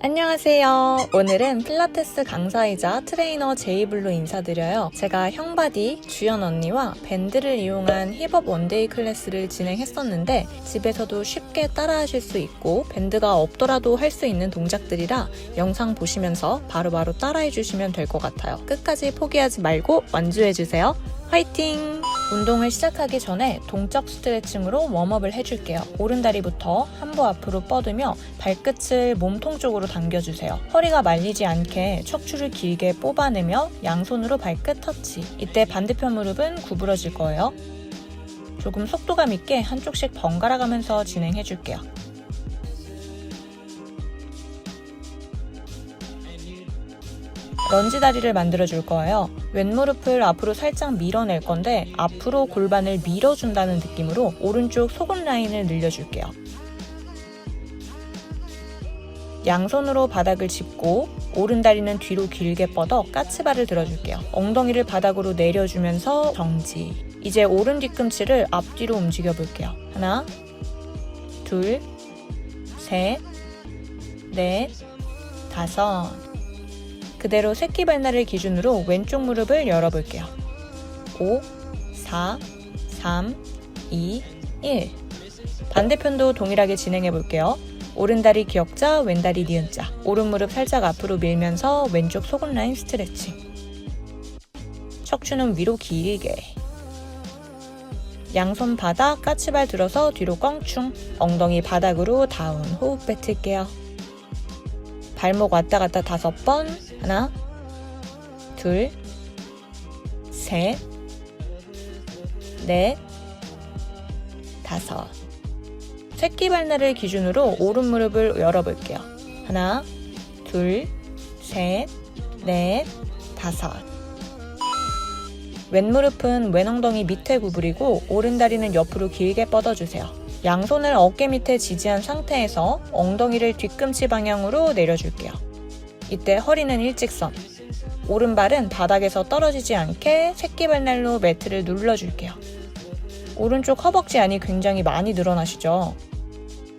안녕하세요. 오늘은 필라테스 강사이자 트레이너 제이블로 인사드려요. 제가 형바디 주연 언니와 밴드를 이용한 힙업 원데이 클래스를 진행했었는데 집에서도 쉽게 따라하실 수 있고 밴드가 없더라도 할 수 있는 동작들이라 영상 보시면서 바로바로 따라해 주시면 될 것 같아요. 끝까지 포기하지 말고 완주해주세요. 화이팅! 운동을 시작하기 전에 동적 스트레칭으로 웜업을 해줄게요. 오른다리부터 한부 앞으로 뻗으며 발끝을 몸통 쪽으로 당겨주세요. 허리가 말리지 않게 척추를 길게 뽑아내며 양손으로 발끝 터치. 이때 반대편 무릎은 구부러질 거예요. 조금 속도감 있게 한쪽씩 번갈아 가면서 진행해줄게요. 런지 다리를 만들어줄 거예요. 왼무릎을 앞으로 살짝 밀어낼 건데 앞으로 골반을 밀어준다는 느낌으로 오른쪽 속은 라인을 늘려줄게요. 양손으로 바닥을 짚고 오른다리는 뒤로 길게 뻗어 까치발을 들어줄게요. 엉덩이를 바닥으로 내려주면서 정지. 이제 오른 뒤꿈치를 앞뒤로 움직여 볼게요. 하나, 둘, 셋, 넷, 다섯. 그대로 새끼발날을 기준으로 왼쪽 무릎을 열어볼게요. 5, 4, 3, 2, 1. 반대편도 동일하게 진행해볼게요. 오른다리 기역자, 왼다리 니은자. 오른 무릎 살짝 앞으로 밀면서 왼쪽 속은 라인 스트레칭. 척추는 위로 길게. 양손 바닥, 까치발 들어서 뒤로 껑충. 엉덩이 바닥으로 다운. 호흡 뱉을게요. 발목 왔다 갔다 5번. 하나, 둘, 셋, 넷, 다섯. 새끼발날을 기준으로 오른 무릎을 열어볼게요. 하나, 둘, 셋, 넷, 다섯. 왼무릎은 왼엉덩이 밑에 구부리고 오른다리는 옆으로 길게 뻗어주세요. 양손을 어깨 밑에 지지한 상태에서 엉덩이를 뒤꿈치 방향으로 내려줄게요. 이때 허리는 일직선. 오른발은 바닥에서 떨어지지 않게 새끼발날로 매트를 눌러줄게요. 오른쪽 허벅지 안이 굉장히 많이 늘어나시죠?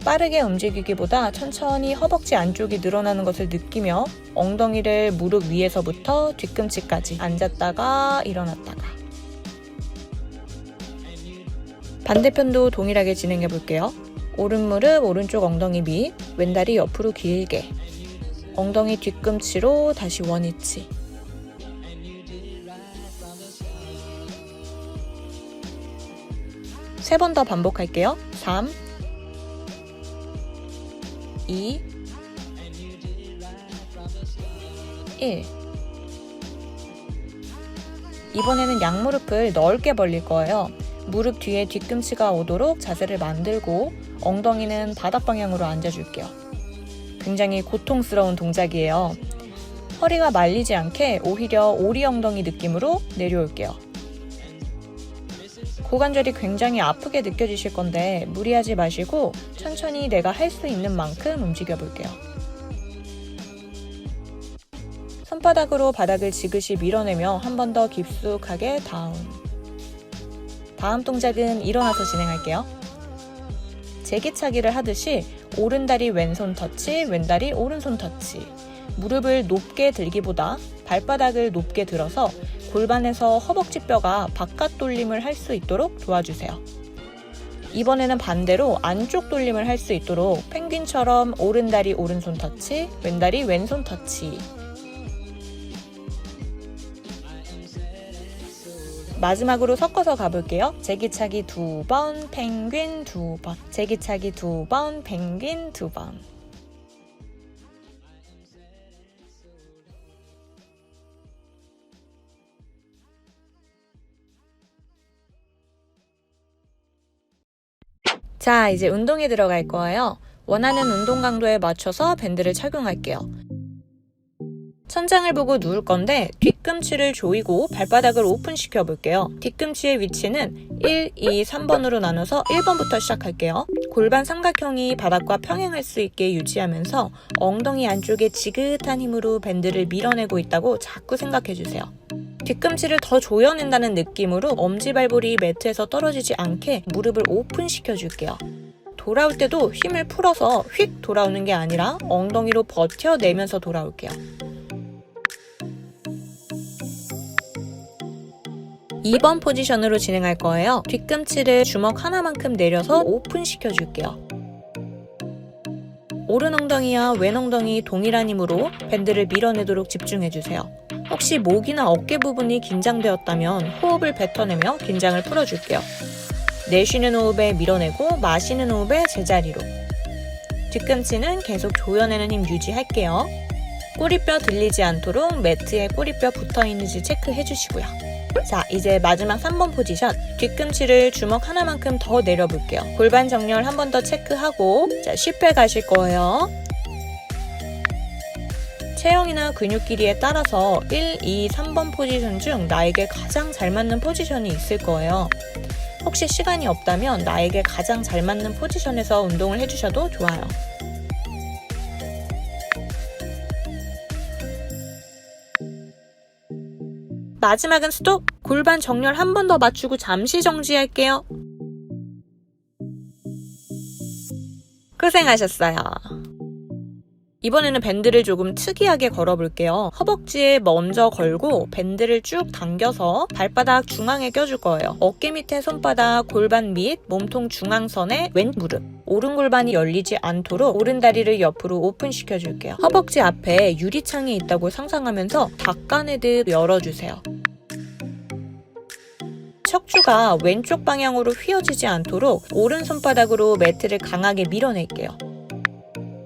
빠르게 움직이기보다 천천히 허벅지 안쪽이 늘어나는 것을 느끼며 엉덩이를 무릎 위에서부터 뒤꿈치까지 앉았다가 일어났다가. 반대편도 동일하게 진행해 볼게요. 오른 무릎 오른쪽 엉덩이 밑, 왼다리 옆으로 길게. 엉덩이 뒤꿈치로 다시 원위치. 세 번 더 반복할게요. 3, 2, 1. 이번에는 양무릎을 넓게 벌릴 거예요. 무릎 뒤에 뒤꿈치가 오도록 자세를 만들고 엉덩이는 바닥 방향으로 앉아줄게요. 굉장히 고통스러운 동작이에요. 허리가 말리지 않게 오히려 오리 엉덩이 느낌으로 내려올게요. 고관절이 굉장히 아프게 느껴지실 건데 무리하지 마시고 천천히 내가 할 수 있는 만큼 움직여 볼게요. 손바닥으로 바닥을 지그시 밀어내며 한 번 더 깊숙하게 다운. 다음 동작은 일어나서 진행할게요. 제기차기를 하듯이 오른다리 왼손 터치, 왼다리 오른손 터치. 무릎을 높게 들기보다 발바닥을 높게 들어서 골반에서 허벅지뼈가 바깥 돌림을 할 수 있도록 도와주세요. 이번에는 반대로 안쪽 돌림을 할 수 있도록 펭귄처럼 오른다리 오른손 터치, 왼다리 왼손 터치. 마지막으로 섞어서 가볼게요. 제기차기 2번, 펭귄 2번. 제기차기 2번, 펭귄 2번. 자, 이제 운동에 들어갈 거예요. 원하는 운동 강도에 맞춰서 밴드를 착용할게요. 천장을 보고 누울 건데 뒤꿈치를 조이고 발바닥을 오픈시켜 볼게요. 뒤꿈치의 위치는 1, 2, 3번으로 나눠서 1번부터 시작할게요. 골반 삼각형이 바닥과 평행할 수 있게 유지하면서 엉덩이 안쪽에 지긋한 힘으로 밴드를 밀어내고 있다고 자꾸 생각해주세요. 뒤꿈치를 더 조여낸다는 느낌으로 엄지발볼이 매트에서 떨어지지 않게 무릎을 오픈시켜 줄게요. 돌아올 때도 힘을 풀어서 휙 돌아오는 게 아니라 엉덩이로 버텨내면서 돌아올게요. 2번 포지션으로 진행할 거예요. 뒤꿈치를 주먹 하나만큼 내려서 오픈 시켜줄게요. 오른 엉덩이와 왼 엉덩이 동일한 힘으로 밴드를 밀어내도록 집중해주세요. 혹시 목이나 어깨 부분이 긴장되었다면 호흡을 뱉어내며 긴장을 풀어줄게요. 내쉬는 호흡에 밀어내고 마시는 호흡에 제자리로. 뒤꿈치는 계속 조여내는 힘 유지할게요. 꼬리뼈 들리지 않도록 매트에 꼬리뼈 붙어있는지 체크해주시고요. 자, 이제 마지막 3번 포지션. 뒤꿈치를 주먹 하나만큼 더 내려볼게요. 골반 정렬 한 번 더 체크하고, 자, 10회 가실 거예요. 체형이나 근육 길이에 따라서 1, 2, 3번 포지션 중 나에게 가장 잘 맞는 포지션이 있을 거예요. 혹시 시간이 없다면 나에게 가장 잘 맞는 포지션에서 운동을 해주셔도 좋아요. 마지막은 스톱! 골반 정렬 한 번 더 맞추고 잠시 정지할게요. 고생하셨어요. 이번에는 밴드를 조금 특이하게 걸어볼게요. 허벅지에 먼저 걸고 밴드를 쭉 당겨서 발바닥 중앙에 껴줄 거예요. 어깨 밑에 손바닥, 골반 밑, 몸통 중앙선에 왼 무릎. 오른 골반이 열리지 않도록 오른 다리를 옆으로 오픈시켜줄게요. 허벅지 앞에 유리창이 있다고 상상하면서 닦아내듯 열어주세요. 척추가 왼쪽 방향으로 휘어지지 않도록 오른 손바닥으로 매트를 강하게 밀어낼게요.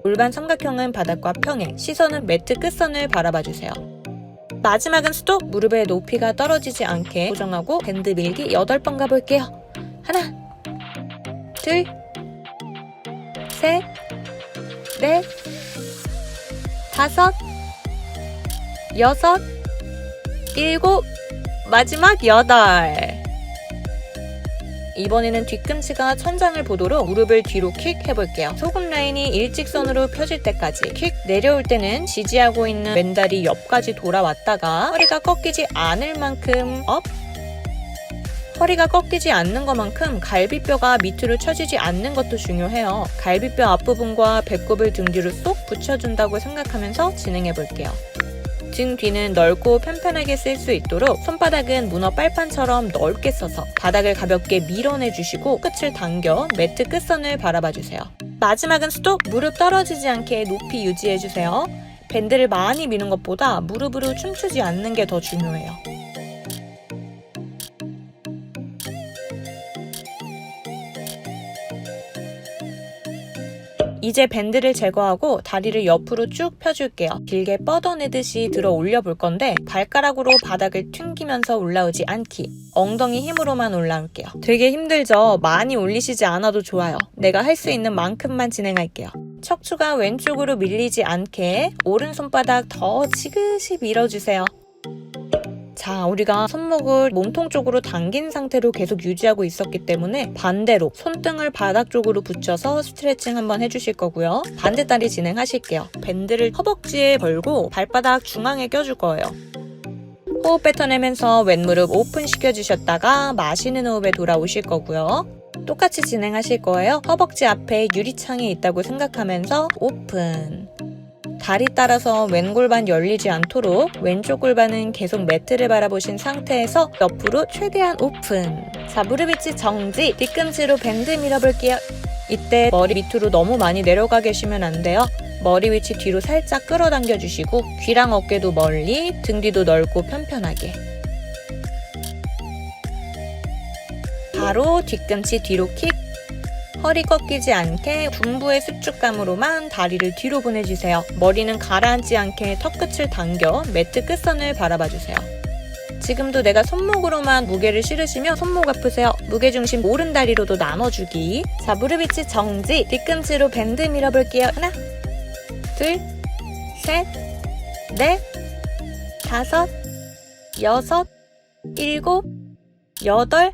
골반 삼각형은 바닥과 평행, 시선은 매트 끝선을 바라봐주세요. 마지막은 스톱! 무릎의 높이가 떨어지지 않게 고정하고 밴드 밀기 8번 가볼게요. 하나, 둘, 셋, 넷, 다섯, 여섯, 일곱, 마지막 8. 이번에는 뒤꿈치가 천장을 보도록 무릎을 뒤로 킥 해볼게요. 소금 라인이 일직선으로 펴질 때까지 킥. 내려올 때는 지지하고 있는 왼다리 옆까지 돌아왔다가 허리가 꺾이지 않을 만큼 업. 허리가 꺾이지 않는 것만큼 갈비뼈가 밑으로 처지지 않는 것도 중요해요. 갈비뼈 앞부분과 배꼽을 등 뒤로 쏙 붙여준다고 생각하면서 진행해볼게요. 등 뒤는 넓고 편편하게 쓸 수 있도록 손바닥은 문어 빨판처럼 넓게 써서 바닥을 가볍게 밀어내주시고 끝을 당겨 매트 끝선을 바라봐주세요. 마지막은 스톱! 무릎 떨어지지 않게 높이 유지해주세요. 밴드를 많이 미는 것보다 무릎으로 춤추지 않는 게 더 중요해요. 이제 밴드를 제거하고 다리를 옆으로 쭉 펴줄게요. 길게 뻗어내듯이 들어 올려 볼 건데 발가락으로 바닥을 튕기면서 올라오지 않기. 엉덩이 힘으로만 올라올게요. 되게 힘들죠? 많이 올리시지 않아도 좋아요. 내가 할 수 있는 만큼만 진행할게요. 척추가 왼쪽으로 밀리지 않게 오른손바닥 더 지그시 밀어주세요. 자, 우리가 손목을 몸통 쪽으로 당긴 상태로 계속 유지하고 있었기 때문에 반대로 손등을 바닥 쪽으로 붙여서 스트레칭 한번 해주실 거고요. 반대다리 진행하실게요. 밴드를 허벅지에 걸고 발바닥 중앙에 껴줄 거예요. 호흡 뱉어내면서 왼무릎 오픈 시켜주셨다가 마시는 호흡에 돌아오실 거고요. 똑같이 진행하실 거예요. 허벅지 앞에 유리창이 있다고 생각하면서 오픈. 다리 따라서 왼 골반 열리지 않도록 왼쪽 골반은 계속 매트를 바라보신 상태에서 옆으로 최대한 오픈. 자, 무릎 위치 정지. 뒤꿈치로 밴드 밀어볼게요. 이때 머리 밑으로 너무 많이 내려가 계시면 안 돼요. 머리 위치 뒤로 살짝 끌어당겨 주시고 귀랑 어깨도 멀리, 등 뒤도 넓고 편편하게. 바로 뒤꿈치 뒤로 킥. 허리 꺾이지 않게 둔부의 수축감으로만 다리를 뒤로 보내주세요. 머리는 가라앉지 않게 턱끝을 당겨 매트 끝선을 바라봐주세요. 지금도 내가 손목으로만 무게를 실으시면 손목 아프세요. 무게중심 오른 다리로도 나눠주기. 자, 무릎 위치 정지. 뒤꿈치로 밴드 밀어볼게요. 하나, 둘, 셋, 넷, 다섯, 여섯, 일곱, 여덟.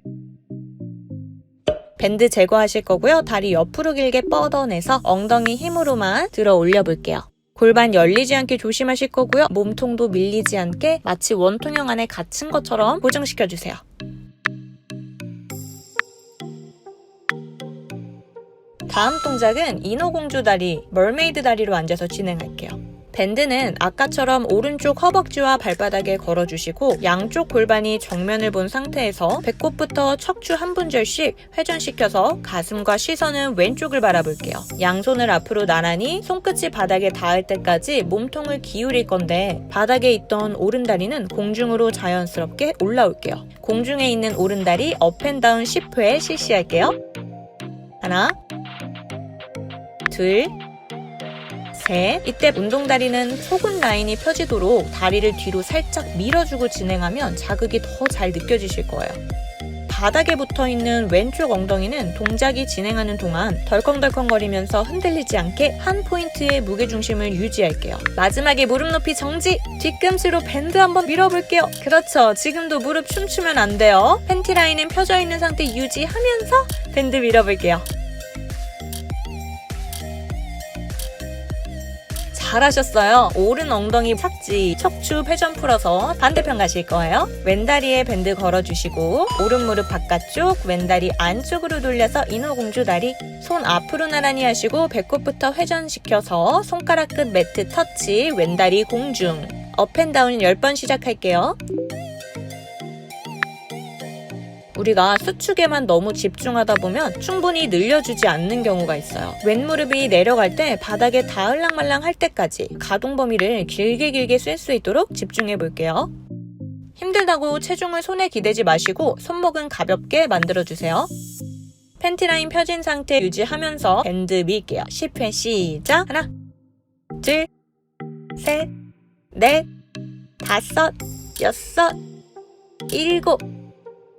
밴드 제거하실 거고요. 다리 옆으로 길게 뻗어내서 엉덩이 힘으로만 들어 올려볼게요. 골반 열리지 않게 조심하실 거고요. 몸통도 밀리지 않게 마치 원통형 안에 갇힌 것처럼 고정시켜주세요. 다음 동작은 인어공주 다리, 멀메이드 다리로 앉아서 진행할게요. 밴드는 아까처럼 오른쪽 허벅지와 발바닥에 걸어주시고 양쪽 골반이 정면을 본 상태에서 배꼽부터 척추 한 분절씩 회전시켜서 가슴과 시선은 왼쪽을 바라볼게요. 양손을 앞으로 나란히 손끝이 바닥에 닿을 때까지 몸통을 기울일 건데 바닥에 있던 오른다리는 공중으로 자연스럽게 올라올게요. 공중에 있는 오른다리 업앤다운 10회 실시할게요. 하나, 둘, 셋. 이때 운동다리는 속은 라인이 펴지도록 다리를 뒤로 살짝 밀어주고 진행하면 자극이 더 잘 느껴지실 거예요. 바닥에 붙어있는 왼쪽 엉덩이는 동작이 진행하는 동안 덜컹덜컹거리면서 흔들리지 않게 한 포인트의 무게중심을 유지할게요. 마지막에 무릎 높이 정지! 뒤꿈치로 밴드 한번 밀어볼게요. 그렇죠. 지금도 무릎 춤추면 안 돼요. 팬티 라인은 펴져 있는 상태 유지하면서 밴드 밀어볼게요. 잘하셨어요. 오른 엉덩이 착지, 척추 회전 풀어서 반대편 가실 거예요. 왼다리에 밴드 걸어주시고 오른 무릎 바깥쪽, 왼다리 안쪽으로 돌려서 인어공주 다리. 손 앞으로 나란히 하시고 배꼽부터 회전시켜서 손가락 끝 매트 터치, 왼다리 공중. 업앤다운 10번 시작할게요. 우리가 수축에만 너무 집중하다 보면 충분히 늘려주지 않는 경우가 있어요. 왼무릎이 내려갈 때 바닥에 닿을랑말랑 할 때까지 가동 범위를 길게 쓸 수 있도록 집중해 볼게요. 힘들다고 체중을 손에 기대지 마시고 손목은 가볍게 만들어주세요. 팬티 라인 펴진 상태 유지하면서 밴드 밀게요. 10회 시작! 하나, 둘, 셋, 넷, 다섯, 여섯, 일곱,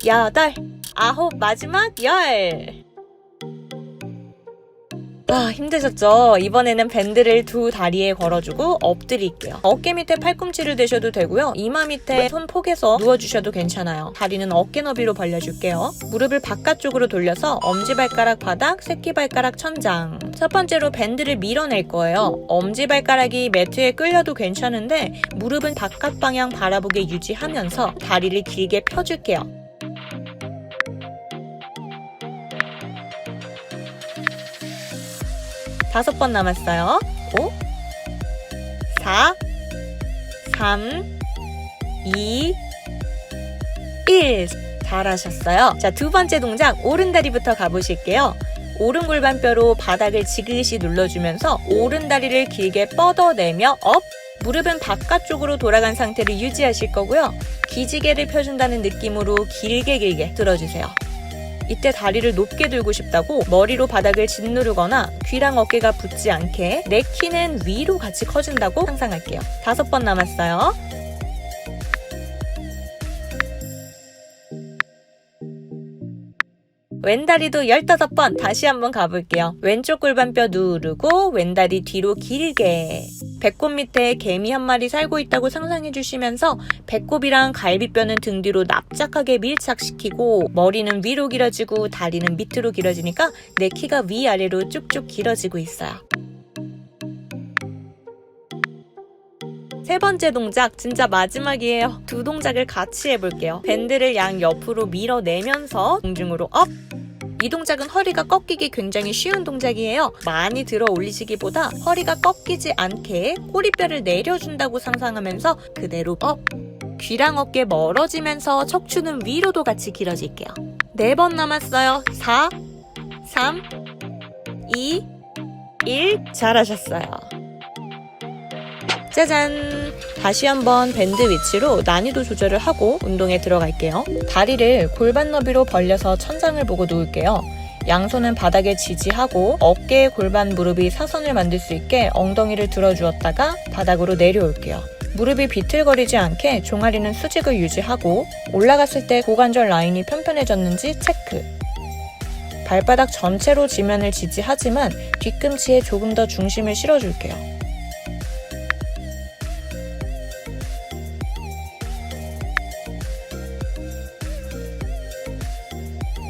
여덟, 아홉, 마지막 10. 힘드셨죠? 이번에는 밴드를 두 다리에 걸어주고 엎드릴게요. 어깨 밑에 팔꿈치를 대셔도 되고요. 이마 밑에 손 폭에서 누워주셔도 괜찮아요. 다리는 어깨 너비로 벌려줄게요. 무릎을 바깥쪽으로 돌려서 엄지발가락 바닥, 새끼발가락 천장. 첫 번째로 밴드를 밀어낼 거예요. 엄지발가락이 매트에 끌려도 괜찮은데 무릎은 바깥 방향 바라보게 유지하면서 다리를 길게 펴줄게요. 5번 남았어요. 5, 4, 3, 2, 1. 잘하셨어요. 자, 두 번째 동작 오른다리부터 가보실게요. 오른 골반뼈로 바닥을 지그시 눌러주면서 오른다리를 길게 뻗어내며 업. 무릎은 바깥쪽으로 돌아간 상태를 유지하실 거고요. 기지개를 펴준다는 느낌으로 길게 들어주세요. 이때 다리를 높게 들고 싶다고 머리로 바닥을 짓누르거나 귀랑 어깨가 붙지 않게 내 키는 위로 같이 커진다고 상상할게요. 5번 남았어요. 왼다리도 15번 다시 한번 가볼게요. 왼쪽 골반뼈 누르고 왼다리 뒤로 길게. 배꼽 밑에 개미 한 마리 살고 있다고 상상해 주시면서 배꼽이랑 갈비뼈는 등 뒤로 납작하게 밀착시키고 머리는 위로 길어지고 다리는 밑으로 길어지니까 내 키가 위아래로 쭉쭉 길어지고 있어요. 세 번째 동작 진짜 마지막이에요. 두 동작을 같이 해볼게요. 밴드를 양 옆으로 밀어내면서 공중으로 업! 이 동작은 허리가 꺾이기 굉장히 쉬운 동작이에요. 많이 들어 올리시기보다 허리가 꺾이지 않게 꼬리뼈를 내려준다고 상상하면서 그대로 업! 귀랑 어깨 멀어지면서 척추는 위로도 같이 길어질게요. 4번 남았어요. 4, 3, 2, 1. 잘하셨어요. 짜잔! 다시 한번 밴드 위치로 난이도 조절을 하고 운동에 들어갈게요. 다리를 골반 너비로 벌려서 천장을 보고 누울게요. 양손은 바닥에 지지하고 어깨, 골반, 무릎이 사선을 만들 수 있게 엉덩이를 들어주었다가 바닥으로 내려올게요. 무릎이 비틀거리지 않게 종아리는 수직을 유지하고 올라갔을 때 고관절 라인이 편편해졌는지 체크. 발바닥 전체로 지면을 지지하지만 뒤꿈치에 조금 더 중심을 실어줄게요.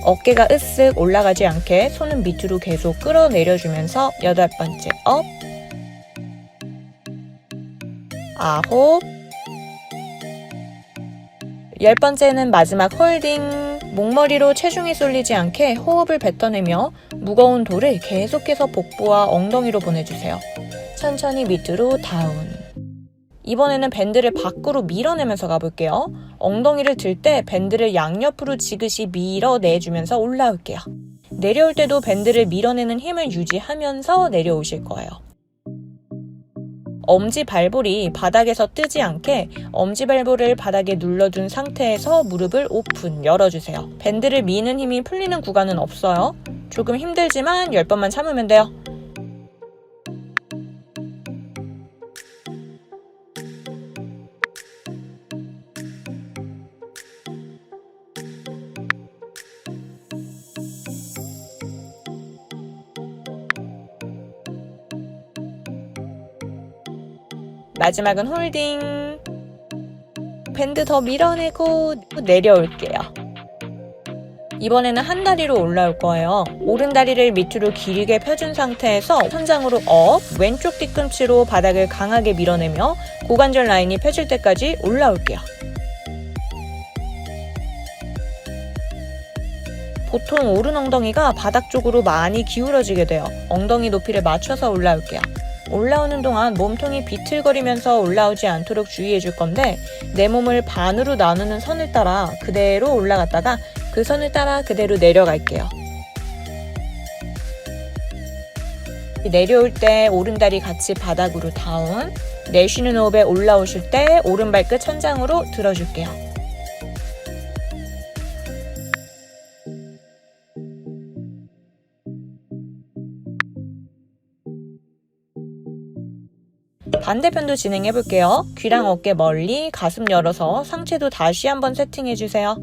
어깨가 으쓱 올라가지 않게 손은 밑으로 계속 끌어내려주면서 8번째 업, 9, 10번째는 마지막 홀딩, 목머리로 체중이 쏠리지 않게 호흡을 뱉어내며 무거운 돌을 계속해서 복부와 엉덩이로 보내주세요. 천천히 밑으로 다운. 이번에는 밴드를 밖으로 밀어내면서 가볼게요. 엉덩이를 들 때 밴드를 양옆으로 지그시 밀어내주면서 올라올게요. 내려올 때도 밴드를 밀어내는 힘을 유지하면서 내려오실 거예요. 엄지발볼이 바닥에서 뜨지 않게 엄지발볼을 바닥에 눌러둔 상태에서 무릎을 오픈, 열어주세요. 밴드를 미는 힘이 풀리는 구간은 없어요. 조금 힘들지만 10번만 참으면 돼요. 마지막은 홀딩. 밴드 더 밀어내고 내려올게요. 이번에는 한 다리로 올라올 거예요. 오른 다리를 밑으로 길게 펴준 상태에서 천장으로 업, 왼쪽 뒤꿈치로 바닥을 강하게 밀어내며 고관절 라인이 펴질 때까지 올라올게요. 보통 오른 엉덩이가 바닥 쪽으로 많이 기울어지게 돼요. 엉덩이 높이를 맞춰서 올라올게요. 올라오는 동안 몸통이 비틀거리면서 올라오지 않도록 주의해 줄 건데 내 몸을 반으로 나누는 선을 따라 그대로 올라갔다가 그 선을 따라 그대로 내려갈게요. 내려올 때 오른다리 같이 바닥으로 다운, 내쉬는 호흡에 올라오실 때 오른발끝 천장으로 들어줄게요. 반대편도 진행해볼게요. 귀랑 어깨 멀리, 가슴 열어서 상체도 다시 한번 세팅해주세요.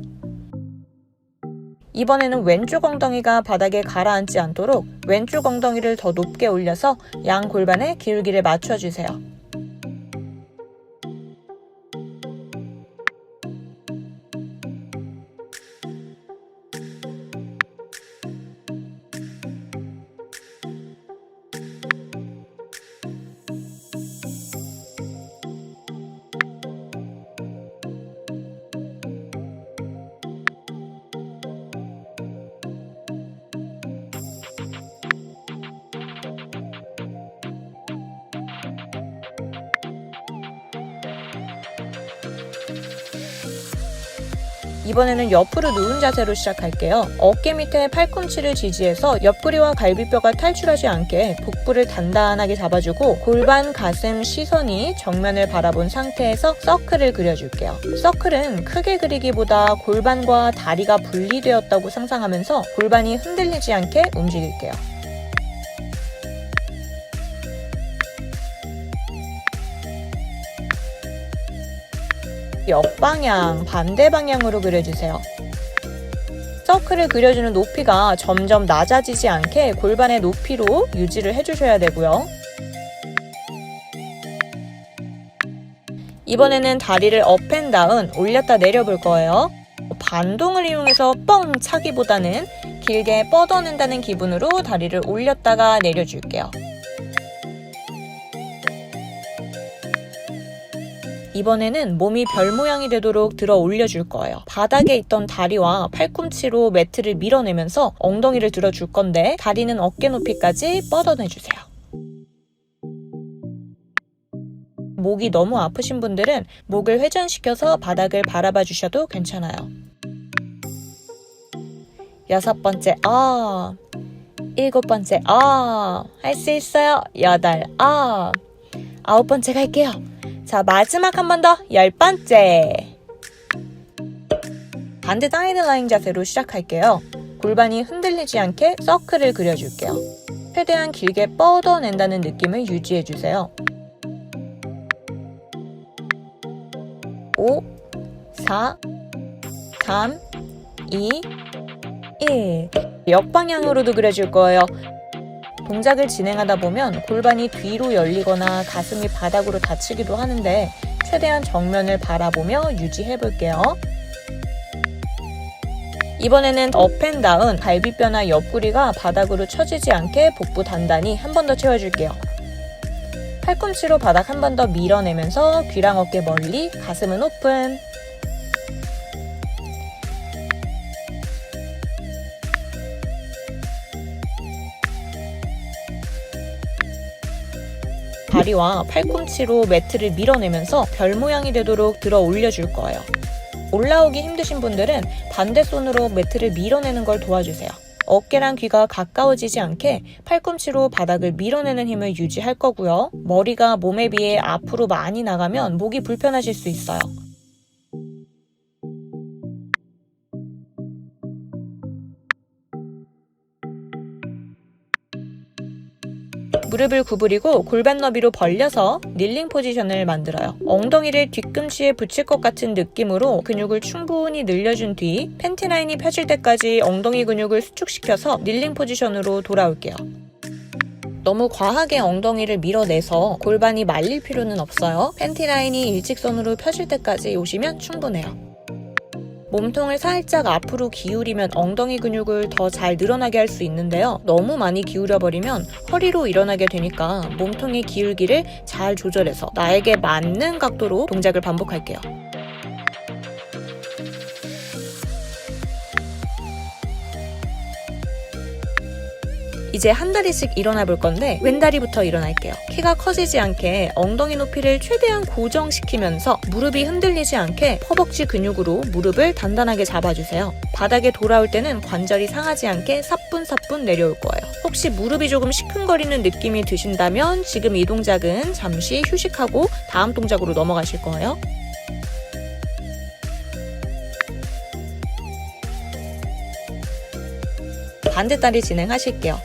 이번에는 왼쪽 엉덩이가 바닥에 가라앉지 않도록 왼쪽 엉덩이를 더 높게 올려서 양 골반의 기울기를 맞춰주세요. 이번에는 옆으로 누운 자세로 시작할게요. 어깨 밑에 팔꿈치를 지지해서 옆구리와 갈비뼈가 탈출하지 않게 복부를 단단하게 잡아주고 골반, 가슴, 시선이 정면을 바라본 상태에서 서클을 그려줄게요. 서클은 크게 그리기보다 골반과 다리가 분리되었다고 상상하면서 골반이 흔들리지 않게 움직일게요. 역방향, 반대 방향으로 그려주세요. 서클을 그려주는 높이가 점점 낮아지지 않게 골반의 높이로 유지를 해주셔야 되고요. 이번에는 다리를 업앤다운, 올렸다 내려볼 거예요. 반동을 이용해서 뻥 차기보다는 길게 뻗어낸다는 기분으로 다리를 올렸다가 내려줄게요. 이번에는 몸이 별 모양이 되도록 들어 올려줄 거예요. 바닥에 있던 다리와 팔꿈치로 매트를 밀어내면서 엉덩이를 들어줄 건데 다리는 어깨 높이까지 뻗어내주세요. 목이 너무 아프신 분들은 목을 회전시켜서 바닥을 바라봐 주셔도 괜찮아요. 6번째 업, 7번째 업, 할 수 있어요. 8 업, 9번째 갈게요. 자, 마지막 한 번 더 10번째. 반대 사이드 라인 자세로 시작할게요. 골반이 흔들리지 않게 서클을 그려줄게요. 최대한 길게 뻗어낸다는 느낌을 유지해주세요. 5, 4, 3, 2, 1. 역방향으로도 그려줄 거예요. 동작을 진행하다 보면 골반이 뒤로 열리거나 가슴이 바닥으로 닫히기도 하는데 최대한 정면을 바라보며 유지해볼게요. 이번에는 업앤다운, 갈비뼈나 옆구리가 바닥으로 처지지 않게 복부 단단히 한 번 더 채워줄게요. 팔꿈치로 바닥 한 번 더 밀어내면서 귀랑 어깨 멀리, 가슴은 오픈. 다리와 팔꿈치로 매트를 밀어내면서 별 모양이 되도록 들어 올려줄 거예요. 올라오기 힘드신 분들은 반대 손으로 매트를 밀어내는 걸 도와주세요. 어깨랑 귀가 가까워지지 않게 팔꿈치로 바닥을 밀어내는 힘을 유지할 거고요. 머리가 몸에 비해 앞으로 많이 나가면 목이 불편하실 수 있어요. 무릎을 구부리고 골반 너비로 벌려서 닐링 포지션을 만들어요. 엉덩이를 뒤꿈치에 붙일 것 같은 느낌으로 근육을 충분히 늘려준 뒤 팬티 라인이 펴질 때까지 엉덩이 근육을 수축시켜서 닐링 포지션으로 돌아올게요. 너무 과하게 엉덩이를 밀어내서 골반이 말릴 필요는 없어요. 팬티 라인이 일직선으로 펴질 때까지 오시면 충분해요. 몸통을 살짝 앞으로 기울이면 엉덩이 근육을 더 잘 늘어나게 할 수 있는데요. 너무 많이 기울여버리면 허리로 일어나게 되니까 몸통의 기울기를 잘 조절해서 나에게 맞는 각도로 동작을 반복할게요. 이제 한 다리씩 일어나 볼 건데 왼다리부터 일어날게요. 키가 커지지 않게 엉덩이 높이를 최대한 고정시키면서 무릎이 흔들리지 않게 허벅지 근육으로 무릎을 단단하게 잡아주세요. 바닥에 돌아올 때는 관절이 상하지 않게 사뿐사뿐 내려올 거예요. 혹시 무릎이 조금 시큰거리는 느낌이 드신다면 지금 이 동작은 잠시 휴식하고 다음 동작으로 넘어가실 거예요. 반대다리 진행하실게요.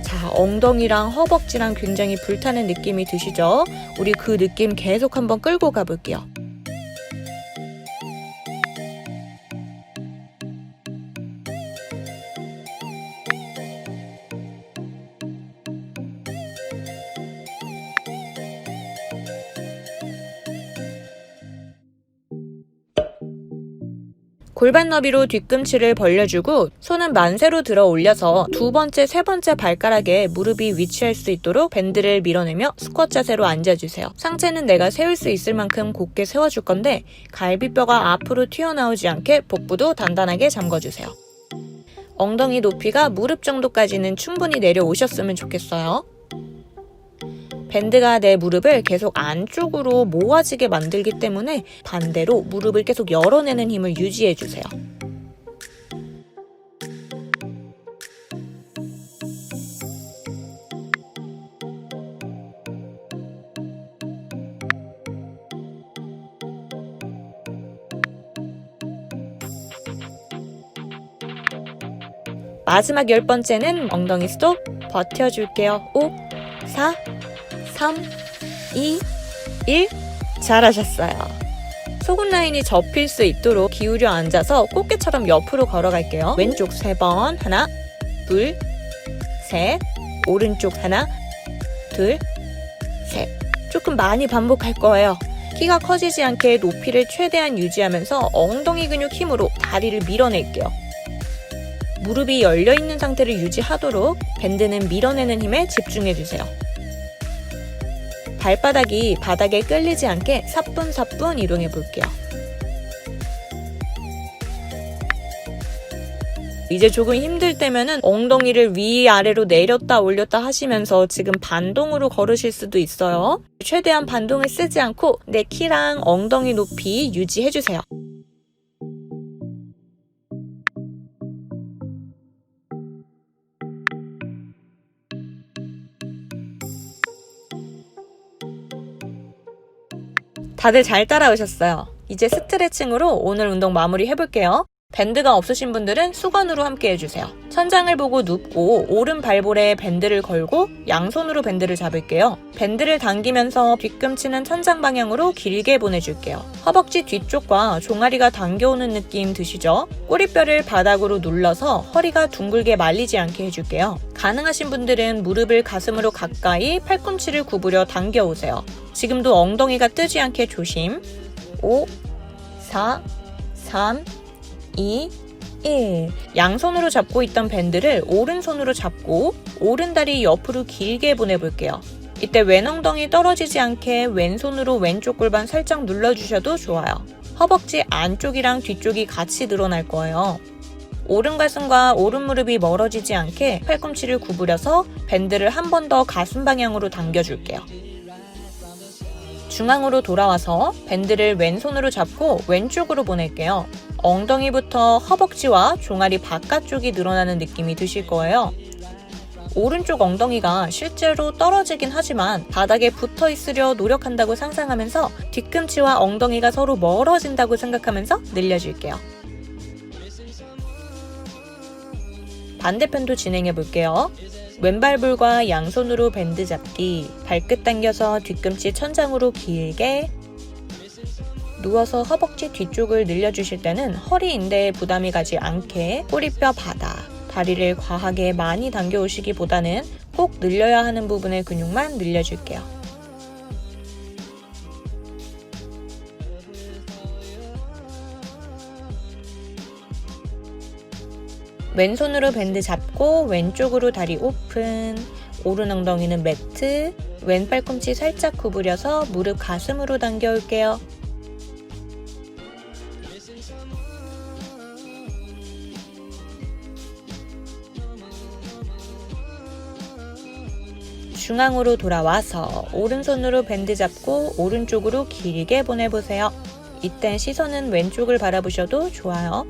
자, 엉덩이랑 허벅지랑 굉장히 불타는 느낌이 드시죠? 우리 그 느낌 계속 한번 끌고 가볼게요. 골반 너비로 뒤꿈치를 벌려주고 손은 만세로 들어 올려서 두 번째, 세 번째 발가락에 무릎이 위치할 수 있도록 밴드를 밀어내며 스쿼트 자세로 앉아주세요. 상체는 내가 세울 수 있을 만큼 곧게 세워줄 건데 갈비뼈가 앞으로 튀어나오지 않게 복부도 단단하게 잠궈주세요. 엉덩이 높이가 무릎 정도까지는 충분히 내려오셨으면 좋겠어요. 밴드가 내 무릎을 계속 안쪽으로 모아지게 만들기 때문에 반대로 무릎을 계속 열어내는 힘을 유지해주세요. 마지막 10번째는 엉덩이 스톱 버텨줄게요. 5, 4, 3, 2, 1 잘하셨어요. 속은 라인이 접힐 수 있도록 기울여 앉아서 꽃게처럼 옆으로 걸어갈게요. 왼쪽 3번 하나, 둘, 셋 오른쪽 하나, 둘, 셋 조금 많이 반복할 거예요. 키가 커지지 않게 높이를 최대한 유지하면서 엉덩이 근육 힘으로 다리를 밀어낼게요. 무릎이 열려있는 상태를 유지하도록 밴드는 밀어내는 힘에 집중해주세요. 발바닥이 바닥에 끌리지 않게 사뿐사뿐 이동해 볼게요. 이제 조금 힘들 때면은 엉덩이를 위아래로 내렸다 올렸다 하시면서 지금 반동으로 걸으실 수도 있어요. 최대한 반동을 쓰지 않고 내 키랑 엉덩이 높이 유지해주세요. 다들 잘 따라오셨어요. 이제 스트레칭으로 오늘 운동 마무리 해볼게요. 밴드가 없으신 분들은 수건으로 함께 해주세요. 천장을 보고 눕고 오른 발볼에 밴드를 걸고 양손으로 밴드를 잡을게요. 밴드를 당기면서 뒤꿈치는 천장 방향으로 길게 보내줄게요. 허벅지 뒤쪽과 종아리가 당겨오는 느낌 드시죠? 꼬리뼈를 바닥으로 눌러서 허리가 둥글게 말리지 않게 해줄게요. 가능하신 분들은 무릎을 가슴으로 가까이 팔꿈치를 구부려 당겨오세요. 지금도 엉덩이가 뜨지 않게 조심. 5, 4, 3, 2, 1 양손으로 잡고 있던 밴드를 오른손으로 잡고 오른다리 옆으로 길게 보내볼게요. 이때 왼 엉덩이 떨어지지 않게 왼손으로 왼쪽 골반 살짝 눌러주셔도 좋아요. 허벅지 안쪽이랑 뒤쪽이 같이 늘어날 거예요. 오른 가슴과 오른 무릎이 멀어지지 않게 팔꿈치를 구부려서 밴드를 한 번 더 가슴 방향으로 당겨줄게요. 중앙으로 돌아와서 밴드를 왼손으로 잡고 왼쪽으로 보낼게요. 엉덩이부터 허벅지와 종아리 바깥쪽이 늘어나는 느낌이 드실 거예요. 오른쪽 엉덩이가 실제로 떨어지긴 하지만 바닥에 붙어 있으려 노력한다고 상상하면서 뒤꿈치와 엉덩이가 서로 멀어진다고 생각하면서 늘려줄게요. 반대편도 진행해 볼게요. 왼발불과 양손으로 밴드 잡기, 발끝 당겨서 뒤꿈치 천장으로 길게, 누워서 허벅지 뒤쪽을 늘려주실 때는 허리 인대에 부담이 가지 않게 꼬리뼈 바닥, 다리를 과하게 많이 당겨오시기보다는 꼭 늘려야 하는 부분의 근육만 늘려줄게요. 왼손으로 밴드 잡고 왼쪽으로 다리 오픈, 오른 엉덩이는 매트, 왼 팔꿈치 살짝 구부려서 무릎 가슴으로 당겨올게요. 중앙으로 돌아와서 오른손으로 밴드 잡고 오른쪽으로 길게 보내보세요. 이땐 시선은 왼쪽을 바라보셔도 좋아요.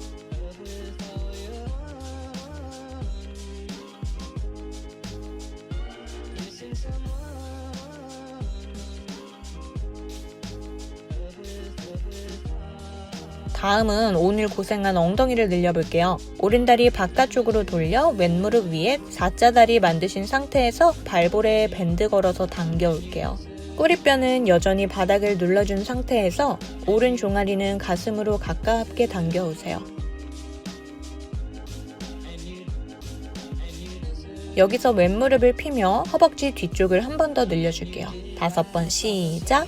다음은 오늘 고생한 엉덩이를 늘려볼게요. 오른다리 바깥쪽으로 돌려 왼무릎 위에 4자다리 만드신 상태에서 발볼에 밴드 걸어서 당겨올게요. 꼬리뼈는 여전히 바닥을 눌러준 상태에서 오른 종아리는 가슴으로 가깝게 당겨오세요. 여기서 왼무릎을 피며 허벅지 뒤쪽을 한 번 더 늘려줄게요. 5번 시작!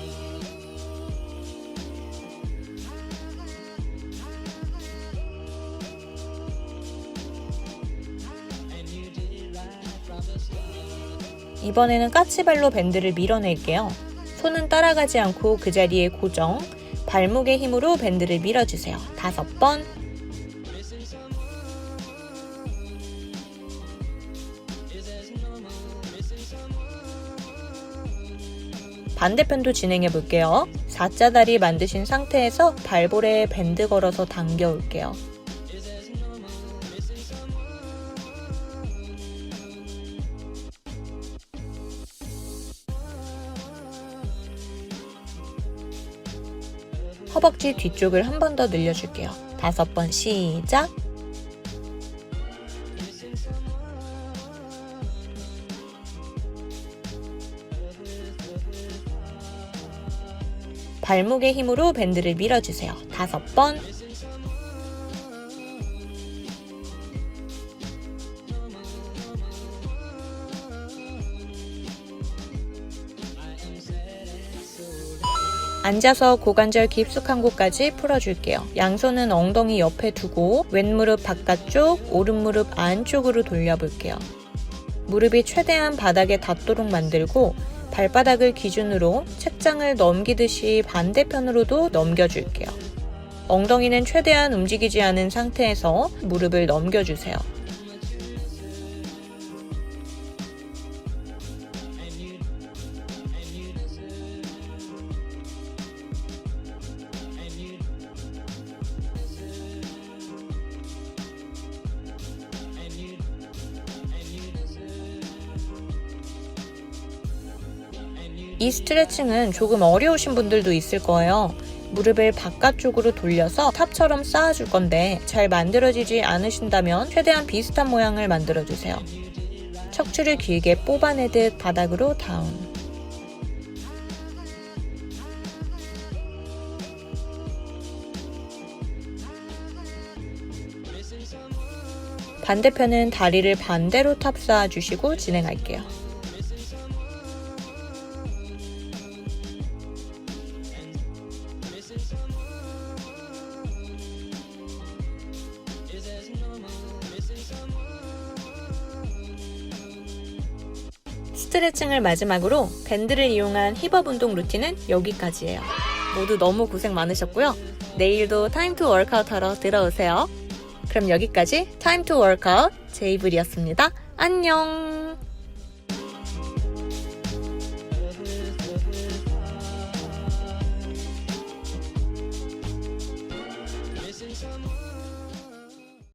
이번에는 까치발로 밴드를 밀어낼게요. 손은 따라가지 않고 그 자리에 고정, 발목의 힘으로 밴드를 밀어주세요. 5번. 반대편도 진행해 볼게요. 4자다리 만드신 상태에서 발볼에 밴드 걸어서 당겨 올게요. 허벅지 뒤쪽을 한 번 더 늘려줄게요. 5번 시작! 발목의 힘으로 밴드를 밀어주세요. 5번. 앉아서 고관절 깊숙한 곳까지 풀어줄게요. 양손은 엉덩이 옆에 두고 왼무릎 바깥쪽, 오른무릎 안쪽으로 돌려볼게요. 무릎이 최대한 바닥에 닿도록 만들고 발바닥을 기준으로 책장을 넘기듯이 반대편으로도 넘겨줄게요. 엉덩이는 최대한 움직이지 않은 상태에서 무릎을 넘겨주세요. 이 스트레칭은 조금 어려우신 분들도 있을 거예요. 무릎을 바깥쪽으로 돌려서 탑처럼 쌓아줄 건데 잘 만들어지지 않으신다면 최대한 비슷한 모양을 만들어주세요. 척추를 길게 뽑아내듯 바닥으로 다운. 반대편은 다리를 반대로 탑 쌓아주시고 진행할게요. 스트레칭을 마지막으로 밴드를 이용한 힙업 운동 루틴은 여기까지예요. 모두 너무 고생 많으셨고요. 내일도 타임 투 워크아웃 하러 들어오세요. 그럼 여기까지 Time to Workout 제이블이었습니다. 안녕! Missing someone